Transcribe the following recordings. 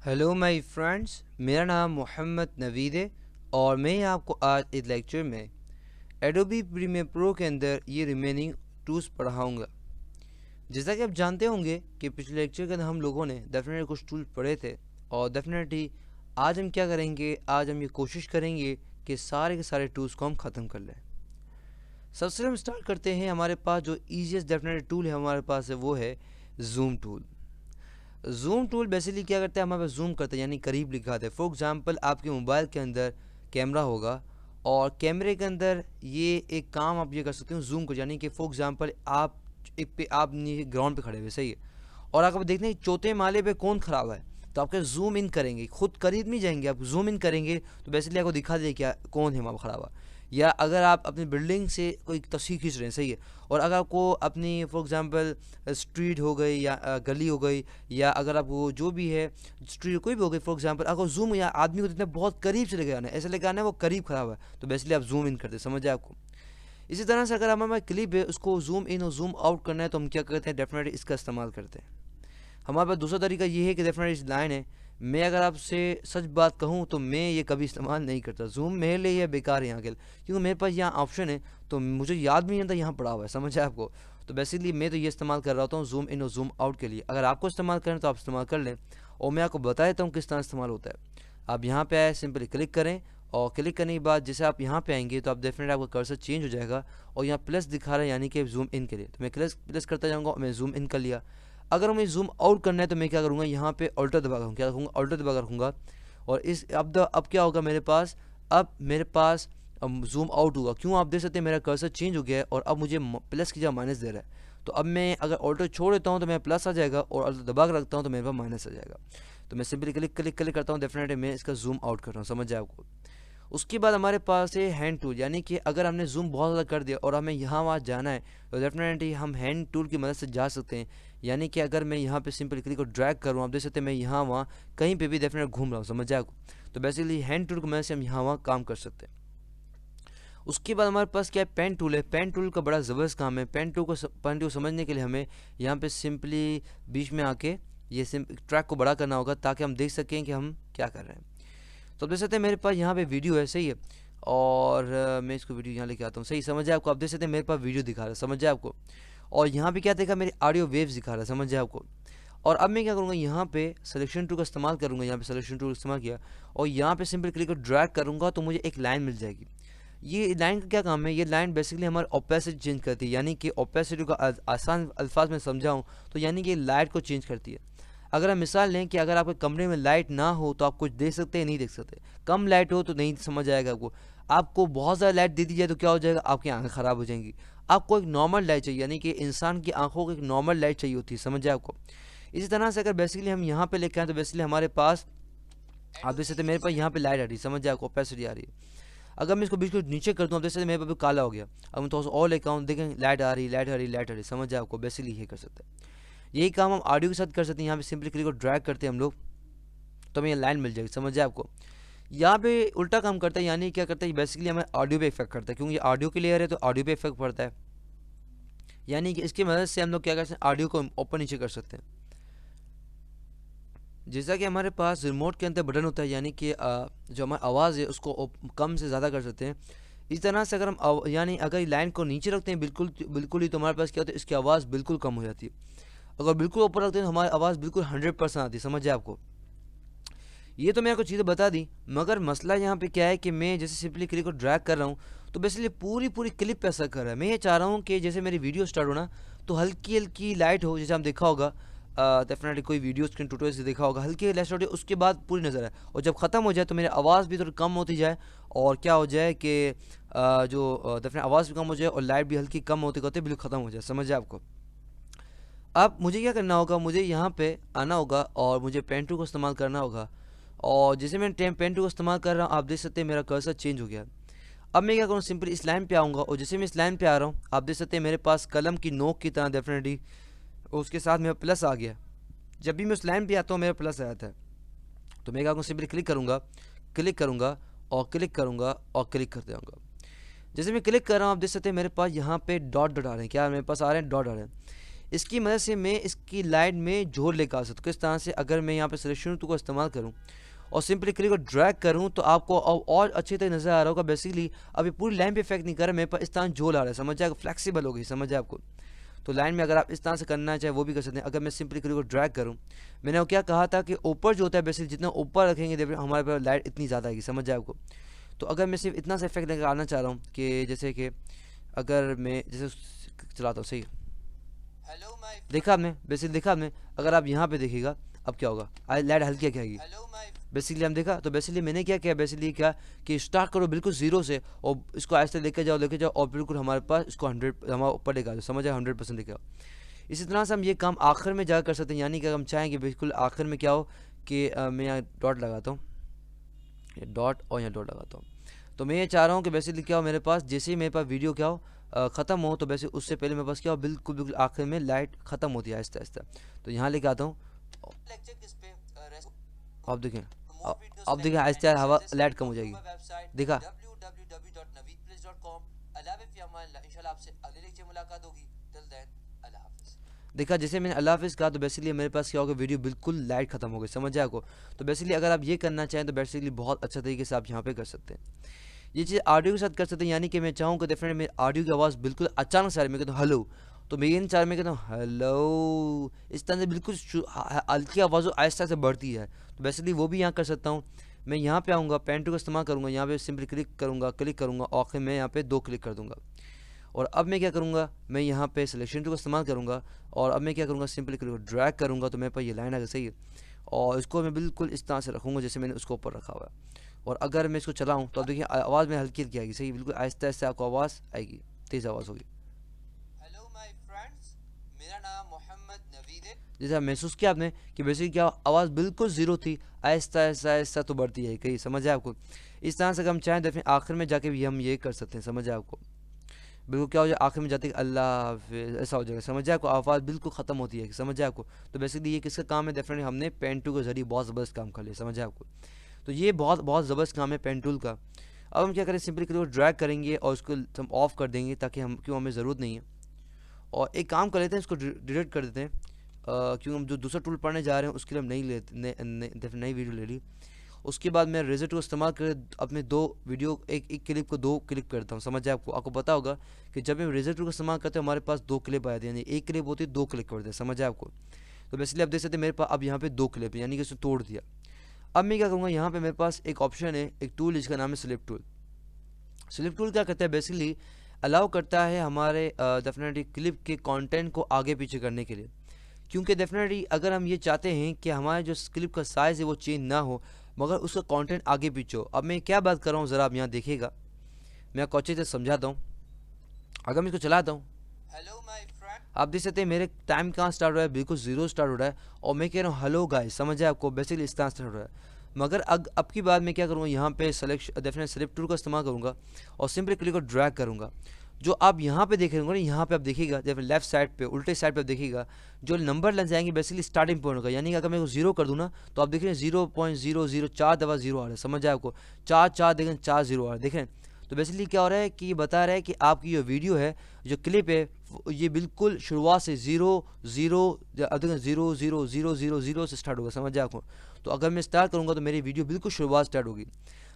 Hello my friends, मेरा नाम मोहम्मद नवीद है और मैं आपको आज इस लेक्चर में एडोबी प्रीमियर प्रो के अंदर ये रिमेनिंग टूल्स पढ़ाऊँगा। जैसा कि आप जानते होंगे कि पिछले लेक्चर के अंदर हम लोगों ने डेफिनेटली कुछ टूल पढ़े थे और डेफिनेटली आज हम क्या करेंगे, आज हम ये कोशिश करेंगे कि सारे के सारे टूल्स को हम ख़त्म कर लें। सबसे हम स्टार्ट करते हैं। हमारे पास जो ईजीएस्ट डेफिनेटली टूल है हमारे पास है वो है zoom tool. Zoom tool basically क्या करता है, हमारे पास जूम करता है यानी करीब दिखाता है। फॉर एग्जांपल आपके मोबाइल के अंदर कैमरा होगा और कैमरे के अंदर ये एक काम आप ये कर सकते हो जूम कर, यानी कि फॉर एग्जांपल आप आप ग्राउंड पे खड़े हुए, सही है, और अगर आप देखते हैं चौथे माले पे कौन खड़ा हुआ है तो आपके जूम इन करेंगे, खुद करीब नहीं जाएंगे, आप जूम इन करेंगे तो बेसिकली आपको दिखा दे क्या कौन है वहाँ खड़ा हुआ। या अगर आप अपनी बिल्डिंग से कोई तस्वीर खींच रहे हैं, सही है, और अगर आपको अपनी फॉर एग्जांपल स्ट्रीट हो गई या गली हो गई, या अगर आपको जो भी है स्ट्रीट कोई भी हो गई, फॉर एग्जांपल अगर जूम या आदमी को जितना बहुत करीब से लेके आना है, ऐसे लेके आना है वो करीब खड़ा हुआ है तो बेसिकली आप जूम इन करते हैं, समझ आए आपको। इसी तरह से अगर हमारे क्लिप है उसको जूम इन और जूम आउट करना है तो हम क्या करते हैं, डेफिनेटली इसका इस्तेमाल करते हैं। हमारे पास दूसरा तरीका ये है कि डेफिनेटली इस लाइन है, मैं अगर आपसे सच बात कहूँ तो मैं ये कभी इस्तेमाल नहीं करता। जूम मेरे लिए ये बेकार है यहाँ के, क्योंकि मेरे पास यहाँ ऑप्शन है तो मुझे याद भी नहीं आता यहाँ पड़ा हुआ है, समझ है आपको। तो बेसिकली मैं तो ये इस्तेमाल कर रहा हूँ जूम इन और जूम आउट के लिए। अगर आपको इस्तेमाल करें तो आप इस्तेमाल कर लें और मैं आपको बता देता हूँ किस तरह इस्तेमाल होता है। आप यहाँ पे आए, सिंपली क्लिक करें और क्लिक करने के बाद जैसे आप यहाँ पे आएंगे तो आप डेफिनेटली आपका कर्सर चेंज हो जाएगा और यहाँ प्लस दिखा रहा है यानी कि जूम इन के लिए, तो मैं प्लस करता जाऊँगा और मैं जूम इन कर लिया। अगर हमें जूम आउट करना है तो मैं क्या करूँगा, यहाँ पे अल्टर दबा कर क्या रखूँगा, अल्टर दबा कर रखूँगा और इस अब क्या होगा मेरे पास, अब मेरे पास जूम आउट होगा। क्यों, आप देख सकते हैं मेरा कर्सर चेंज हो गया है और अब मुझे प्लस की जगह माइनस दे रहा है। तो अब मैं अगर अल्टर छोड़ देता हूँ तो मेरा प्लस आ जाएगा और अल्टर दबा कर रखता हूँ तो मेरे पास माइनस आ जाएगा। तो मैं सिंपली क्लिक करता हूँ, डेफिनेटली मैं इसका जूम आउट कर रहा हूँ, समझ जाए आपको। उसके बाद हमारे पास है हैंड टूल, यानी कि अगर हमने जूम बहुत ज़्यादा कर दिया और हमें यहाँ वहाँ जाना है तो डेफिनेटली हम हैंड टूल की मदद से जा सकते हैं। यानी कि अगर मैं यहाँ पे सिंपल क्लिक को ड्रैग करूँ, आप देख सकते हैं मैं यहाँ वहाँ कहीं पे भी डेफिनेटली घूम रहा हूँ, समझ जाए आपको। तो बेसिकली हैंड टूल की मदद से हम यहाँ वहाँ काम कर सकते हैं। उसके बाद हमारे पास क्या है, पेन टूल है। पेन टूल का बड़ा ज़बरदस्त काम है। पेन टूल समझने के लिए हमें यहाँ पे सिंपली बीच में आके ये ट्रैक को बड़ा करना होगा ताकि हम देख सकें कि हम क्या कर रहे हैं। तो आप देख सकते हैं मेरे पास यहाँ पे वीडियो है, सही है, और मैं इसको वीडियो यहाँ लेके आता हूँ, सही समझ है आपको। आप देख सकते हैं मेरे पास वीडियो दिखा रहा है, समझ है आपको, और यहाँ पे क्या देखा, मेरी ऑडियो वेव्स दिखा रहा है, समझ है आपको। और अब मैं क्या करूँगा, यहाँ पे सिलेक्शन टूल का इस्तेमाल करूँगा, यहाँ पे सिलेक्शन टूल इस्तेमाल किया और यहाँ पे सिंपल क्लिक कर ड्रैग करूँगा तो मुझे एक लाइन मिल जाएगी। ये लाइन का क्या काम है, ये लाइन बेसिकली हमारी ओपेसिटी चेंज करती है, यानी कि ओपेसिटी को आसान अल्फाज में समझाऊँ तो यानी कि लाइट को चेंज करती है। अगर हम मिसाल लें कि अगर आपके कमरे में लाइट ना हो तो आप कुछ देख सकते हैं, नहीं देख सकते। कम लाइट हो तो नहीं समझ आएगा आपको। आपको बहुत ज़्यादा लाइट दे दी जाए तो क्या हो जाएगा, आपकी आंखें ख़राब हो जाएंगी। आपको एक नॉर्मल लाइट चाहिए, यानी कि इंसान की आंखों को एक नॉर्मल लाइट चाहिए होती है, समझ आए आपको। इसी तरह से अगर बेसिकली हम यहाँ पे लेके आए तो बेसिकली हमारे पास आप देख सकते हैं मेरे पास यहाँ पे लाइट आ रही है, समझ जाए आपको, ओपेसिटी आ रही है। अगर मैं इसको बीच को नीचे कर दूँ, आप देख सकते हैं मेरे पास भी काला हो गया। अब मैं थोड़ा सा और लेकर आऊँ, देखें लाइट आ रही, लाइट आ रही, लाइट आ रही, समझ जाए आपको। बेसिकली ये कर सकते हैं, यही काम हम ऑडियो के साथ कर सकते हैं। यहाँ पे सिंपली क्लिक को ड्रैग करते हैं हम लोग तो हमें ये लाइन मिल जाएगी, समझ जाए आपको। यहाँ पे उल्टा काम करता है, यानी क्या करता है, बेसिकली हमें ऑडियो पे इफेक्ट करता है, क्योंकि ये ऑडियो की लेयर है तो ऑडियो पे इफेक्ट पड़ता है। यानी कि इसकी मदद से हम लोग क्या कर सकते हैं, ऑडियो को ऊपर नीचे कर सकते हैं। जैसा कि हमारे पास रिमोट के अंदर बटन होता है, यानी कि जो हमारी आवाज़ है उसको कम से ज़्यादा कर सकते हैं। इस तरह से अगर हम यानी अगर लाइन को नीचे रखते हैं बिल्कुल बिल्कुल ही, तो हमारे पास क्या होता है, इसकी आवाज़ बिल्कुल कम हो जाती है। अगर बिल्कुल ऊपर रखते हैं तो हमारी आवाज़ बिल्कुल 100% आती है, समझ जाए आपको। ये तो मैंने कुछ चीज़ें बता दी, मगर मसला यहाँ पे क्या है कि मैं जैसे सिंपली क्लिक को ड्रैग कर रहा हूँ तो बेसिकली पूरी पूरी क्लिप पे असर कर रहा है। मैं ये चाह रहा हूँ कि जैसे मेरी वीडियो स्टार्ट हो ना तो हल्की हल्की लाइट हो, जैसे हम देखा होगा डेफिनेटली कोई वीडियो स्क्रीन ट्यूटोरियल से देखा होगा, हल्की लाइट स्टार्ट हो उसके बाद पूरी नज़र है, और जब ख़त्म हो जाए तो मेरी आवाज़ भी थोड़ी कम होती जाए और क्या हो जाए कि जो डेफिनेट आवाज़ भी कम हो जाए और लाइट भी हल्की कम होते होते बिल्कुल ख़त्म हो जाए, समझ जाए आपको। अब मुझे क्या करना होगा, मुझे यहाँ पे आना होगा और मुझे पेन टूल को इस्तेमाल करना होगा। और जैसे मैं पेन टूल को इस्तेमाल कर रहा हूँ आप देख सकते हैं मेरा कर्सर चेंज हो गया। अब मैं क्या करूँ, सिंपली इस लाइन पे आऊँगा और जैसे मैं इस लाइन पे आ रहा हूँ आप देख सकते हैं मेरे पास कलम की नोक की तरह डेफिनेटली उसके साथ मेरा प्लस आ गया। जब भी मैं उस लाइन पे आता हूँ मेरा प्लस आ जाता है। तो मैं क्या करूँ, सिंपली क्लिक करूँगा और क्लिक करूँगा और क्लिक करते जाऊँगा। जैसे मैं क्लिक कर रहा हूँ आप देख सकते हैं मेरे पास यहाँ पे डॉट डॉट आ रहे हैं, क्या मेरे पास आ रहे हैं, डॉट आ रहे हैं। इसकी मदद से मैं इसकी लाइट में जोर लेकर आ सकता हूँ। किस तरह से, अगर मैं यहाँ पे सिलेक्शन टूल का इस्तेमाल करूँ और सिंपली क्लिक और ड्रैग करूँ तो आपको और अच्छी तरह नज़र आ रहा होगा। बेसिकली अभी पूरी लाइन पे इफेक्ट नहीं कर रहा, मेरे पास इस तरह जोर आ रहा है, समझ आएगा, फ्लेक्सिबल हो गई, समझ आए आपको। तो लाइन में अगर आप इस तरह से करना चाहे वो भी कर सकते हैं। अगर मैं सिंपली क्लिक और ड्रैग करूँ, मैंने वो क्या कहा था कि ऊपर जो होता है बेसिकली जितना ऊपर रखेंगे हमारे पास लाइट इतनी ज़्यादा आएगी, समझ आए आपको। तो अगर मैं सिर्फ इतना सा इफेक्ट लेकर आना चाह रहा हूँ कि जैसे कि अगर मैं जैसे चलाता हूँ, सही देखा आपने, बेसिकली देखा आपने, अगर आप यहाँ पे देखिएगा अब क्या होगा, लाइट हल्की क्या आएगी बेसिकली हम देखा। तो बेसिकली मैंने क्या किया, बेसिकली क्या कि स्टार्ट करो बिल्कुल जीरो से और इसको ऐसे लेके जाओ और बिल्कुल हमारे पास इसको 100 हमारे ऊपर लेकर आओ, समझ आए, 100% लेके आओ। इसी तरह से हम ये काम आखिर में जाकर कर सकते हैं, यानी कि हम चाहेंगे बिल्कुल आखिर में क्या हो कि मैं यहाँ डॉट लगाता हूँ, ये डॉट और यहाँ डॉट लगाता हूँ। तो मैं ये चाह रहा हूँ कि बेसिकली क्या हो, मेरे पास जैसे ही मेरे पास वीडियो क्या हो ख़त्म हो, तो वैसे उससे पहले मेरे पास क्या हो, बिल्कुल बिल्कुल आखिर में लाइट ख़त्म होती है आहिस्ता आहिस्ता। तो यहाँ लेके आता हूँ, आप देखें, अब देखिए आहिस्ता हवा लाइट कम हो जाएगी, देखा। देखा जैसे मैंने अल्लाह हाफिज़ कहा तो बेसिकली मेरे पास क्या होगा, वीडियो बिल्कुल लाइट खत्म हो गई, समझ आए आपको। तो बेसिकली अगर आप ये करना चाहें तो बेसिकली बहुत अच्छा तरीके से आप यहाँ पे कर सकते हैं। ये चीज़ ऑडियो के साथ कर सकते हैं, यानी कि मैं चाहूँ कि डेफिनेटली मेरी ऑडियो की आवाज़ बिल्कुल अचानक से आ रही, मैं कहता हूँ हेलो, तो मैं ये नहीं चाह रहा, मैं कहता हूँ हेलो, इस तरह से बिल्कुल हल्की आवाज़ आहिस्ता से बढ़ती है। तो बेसिकली वो भी यहाँ कर सकता हूँ। मैं यहाँ पे आऊँगा, पेन टू का इस्तेमाल करूँगा, यहाँ पे सिंपली क्लिक करूँगा और आखिर में यहाँ पे 2 क्लिक कर दूँगा। और अब मैं क्या करूँगा, मैं यहाँ पे सिलेक्शन टू का इस्तेमाल करूँगा और अब मैं क्या करूँगा, सिंपली ड्रैग करूँगा तो मेरे पास ये लाइन आ गई, सही है। और इसको मैं बिल्कुल इस तरह से रखूँगा जैसे मैंने उसको ऊपर रखा हुआ है। और अगर मैं इसको चलाऊँ तो अब देखिए आवाज़ में हल्की हल्की आएगी, सही, बिल्कुल आहिस्ता आहिस्ता आपको आवाज़ आएगी, तेज़ आवाज़ होगी। हेलो माय फ्रेंड्स, मेरा नाम मोहम्मद नवीद है। जैसा महसूस किया आपने कि बेसिकली क्या आवाज़ बिल्कुल ज़ीरो थी, आहिस्ता आहिस्ता आहिस्ता तो बढ़ती है, कहीं समझ आए आपको। इस तरह से अगर हम चाहें तो फिर आखिर में जाके भी हम ये कर सकते हैं, समझ आए आपको। बिल्कुल क्या हो जाए आखिर में जाते कि अल्लाह हाफिज़ ऐसा हो जाएगा, समझ आए आपको, आवाज़ बिल्कुल ख़त्म होती है, समझ आए आपको। तो बेसिकली ये किसका काम है, डेफिनेटली हमने पेन टू के जरिए बहुत ज़बरदस्त काम कर लिया, समझ आए आपको। तो ये बहुत बहुत ज़बरदस्त काम है पेन टूल का। अब हम क्या करें, सिंपली क्लिक ड्रैग करेंगे और उसको हम ऑफ कर देंगे ताकि हम क्यों हमें ज़रूरत नहीं है। और एक काम कर लेते हैं, इसको डिलीट कर देते हैं क्योंकि हम जो दूसरा टूल पढ़ने जा रहे हैं उसके लिए हम नहीं लेते, नई वीडियो ले ली। उसके बाद मैं रेजर टूल इस्तेमाल कर अपने 2 वीडियो एक क्लिप को 2 क्लिप करता हूँ, समझ आए आपको। आपको पता होगा कि जब हम रेजर टूल का इस्तेमाल करते हैं हमारे पास 2 क्लिप आते हैं, यानी एक क्लिप होती है 2 क्लिक करते हैं, समझ आए आपको। तो बेसिकली आप देख सकते हैं मेरे पास अब यहाँ पे 2 क्लिप यानी कि उसने तोड़ दिया। अब मैं क्या करूँगा, यहाँ पे मेरे पास एक ऑप्शन है, एक टूल जिसका नाम है स्लिप टूल। स्लिप टूल क्या करता है, बेसिकली अलाउ करता है हमारे डेफिनेटली क्लिप के कंटेंट को आगे पीछे करने के लिए। क्योंकि डेफिनेटली अगर हम ये चाहते हैं कि हमारे जो क्लिप का साइज़ है वो चेंज ना हो मगर उसका कंटेंट आगे पीछे हो। अब मैं क्या बात कर रहा हूँ ज़रा आप यहाँ देखिएगा, मैं आपको अच्छे से समझाता हूँ। अगर मैं इसको चलाता हूँ, आप देख सकते हैं मेरे टाइम कहाँ स्टार्ट हो रहा है, बिल्कुल ज़ीरो स्टार्ट हो रहा है और मैं कह रहा हूँ हेलो गाइस, समझ आए आपको, बेसिकली इस तरह स्टार्ट हो रहा है। मगर अब की बात मैं क्या करूँगा, यहाँ पे डेफिनेट सेलेक्ट टूल का इस्तेमाल करूँगा और सिंपली क्लिक और ड्रैग करूँगा। जो आप यहाँ पे देख रहे होंगे, यहाँ पे आप देखिएगा जब लेफ्ट साइड पे उल्टे साइड पे आप देखिएगा जो नंबर लग जाएंगे बेसिकली स्टार्टिंग पॉइंट होगा, यानी कि अगर मैं को 0 कर दूँ ना तो आप देख रहे हैं 0.004 दफ़ा 0 आ रहा है, समझ आए आपको। 4 देखें 4 0 आ रहा है, देखें। तो बेसिकली क्या हो रहा है कि ये बता रहा है कि आपकी जो वीडियो है, जो क्लिप है, ये बिल्कुल शुरुआत से 0 से स्टार्ट होगा, समझ आए आपको। तो अगर मैं स्टार्ट करूँगा तो मेरी वीडियो बिल्कुल शुरुआत स्टार्ट होगी।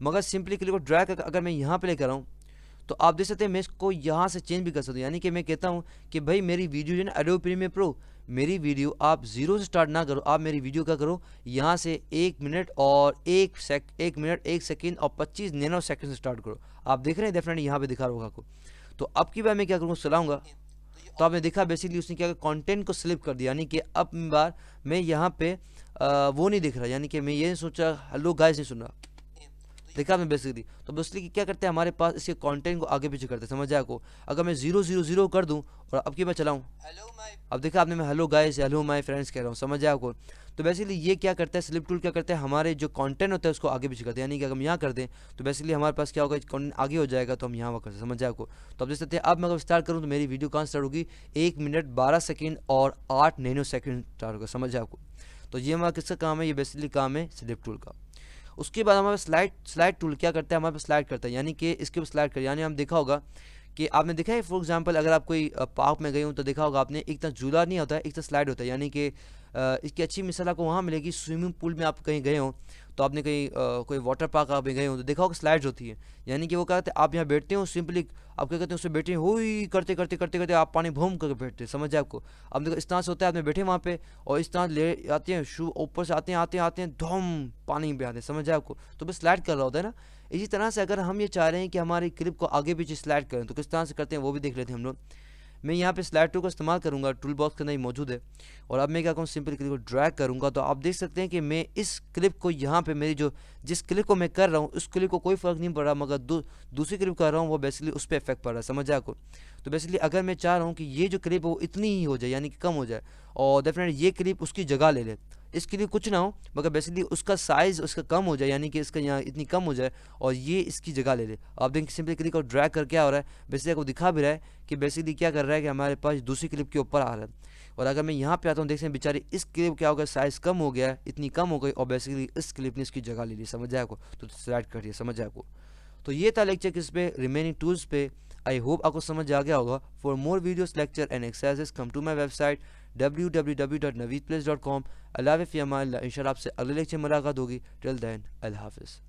मगर सिंपली क्लिक और ड्रैग अगर मैं यहाँ पे लेकर आऊँ तो आप देख सकते हैं मैं इसको यहाँ से चेंज भी कर सकता हूँ, यानी कि मैं कहता हूँ कि भाई मेरी वीडियो जो है ना एडोबी प्रीमियर प्रो, मेरी वीडियो आप 0 से स्टार्ट ना करो, आप मेरी वीडियो क्या करो यहाँ से 1 मिनट और 1 मिनट 1 सेकेंड और 25 नैनो सेकेंड से स्टार्ट करो। आप देख रहे हैं डेफिनेटली यहाँ पे दिखा रहा होगा आपको। तो अब की बार मैं क्या करूँगा, चलाऊँगा तो आपने देखा बेसिकली उसने क्या कंटेंट को स्लिप कर दिया, यानी कि अब बार मैं यहाँ पे वो नहीं दिख रहा, यानी कि मैं ये सोचा हेलो गाइस नहीं सुन रहा, देखा आपने बेसिकली। तो बेसिकली क्या करते हैं हमारे पास इसके कंटेंट को आगे पीछे करते हैं, समझ आया को। अगर मैं 0 कर दूं और अब की मैं चलाऊं, अब देखा आपने मैं hello guys hello my friends कह रहा हूँ, समझ आया आपको। तो बेसिकली ये क्या करता है, स्लिप टूल क्या करता है हमारे जो कंटेंट होता है उसको आगे पीछे करते हैं, यानी कि अगर हम यहाँ कर दें तो बेसिकली हमारे पास क्या होगा, कंटेंट आगे हो जाएगा तो हम यहाँ करते हैं, समझ आया आपको। तो अब देख सकते हैं अब मैं अगर स्टार्ट करूँ तो मेरी वीडियो कहाँ स्टार्ट होगी, 1 मिनट 12 सेकेंड और 8 नैनो सेकेंड स्टार्ट होगा, समझ आया आपको। तो ये हमारा किसका काम है, ये बेसिकली काम है स्लिप टूल का। उसके बाद हमारे पास स्लाइड टूल क्या करता है, हमारे पास स्लाइड करता है, यानी कि इसके ऊपर स्लाइड कर, यानी हम देखा होगा कि आपने देखा है फॉर एग्जांपल अगर आप कोई पार्क में गए हो तो देखा होगा आपने, एक तरह झूला नहीं होता है, एक तरह स्लाइड होता है, यानी कि इसकी अच्छी मिसाल आपको वहाँ मिलेगी, स्विमिंग पूल में आप कहीं गए हो तो आपने कहीं कोई वाटर पार्क आप गए हो तो देखा होगा स्लाइड्स होती है, यानी कि वो क्या कहते हैं आप यहाँ बैठते हो सिंपली, आप क्या कहते हैं उसमें बैठे हुई करते करते करते करते आप पानी भूम करके बैठते हैं, समझ है आपको। अब देखो इस तरह से होता है, आपने बैठे वहाँ पे और इस तरह ले आते हैं शू ऊपर से आते हैं आते हैं आते हैं धूम पानी में आते हैं, समझ है आपको, तो बस स्लाइड कर रहा होता है ना। इसी तरह से अगर हम ये चाह रहे हैं कि हमारी क्लिप को आगे पीछे स्लाइड करें तो किस तरह से करते हैं वो भी देख लेते हैं हम लोग। मैं यहाँ पे स्लाइड टू का इस्तेमाल करूँगा, टूल बॉक्स के अंदर ही मौजूद है, और अब मैं क्या करूँ सिंपल क्लिप को ड्रैग करूँगा तो आप देख सकते हैं कि मैं इस क्लिप को यहाँ पे मेरी जो जिस क्लिप को मैं कर रहा हूँ उस क्लिप को कोई फ़र्क नहीं पड़ रहा, मगर दूसरी क्लिप कर रहा हूँ वो बेसिकली उस पर इफेक्ट पड़ रहा है, समझ आए आपको। तो बेसिकली अगर मैं चाह रहा हूँ कि ये जो क्लिप है वो इतनी ही हो जाए यानी कि कम हो जाए, और डेफिनेटली ये क्लिप उसकी जगह ले ले, इसके लिए कुछ ना हो मगर बेसिकली उसका साइज़ उसका कम हो जाए, यानी कि इसका यहाँ इतनी कम हो जाए और ये इसकी जगह ले ले। आप देखें सिंपली क्लिक और ड्रैग कर क्या हो रहा है, बेसिकली आपको दिखा भी रहा है कि बेसिकली क्या कर रहा है कि हमारे पास दूसरी क्लिप के ऊपर आ रहा है। और अगर मैं यहाँ पे आता हूँ देखते हैं बेचारी इस क्लिप क्या हो गया, साइज़ कम हो गया है, इतनी कम हो गई और बेसिकली इस क्लिप ने इसकी जगह ले ली, समझ आए आपको, तो स्लाइड कर दिया, समझ आए आपको। तो ये था लेक्चर किस पे, रिमेनिंग टूल्स पे। आई होप आपको समझ आ गया होगा। For more videos lecture and exercises come to my website www.naveedplace.com। अल्लाह हाफ़िज़, इंशाल्लाह आपसे अगले लेक्चर में मुलाकात होगी। टिल देन अल्लाह हाफ़िज़।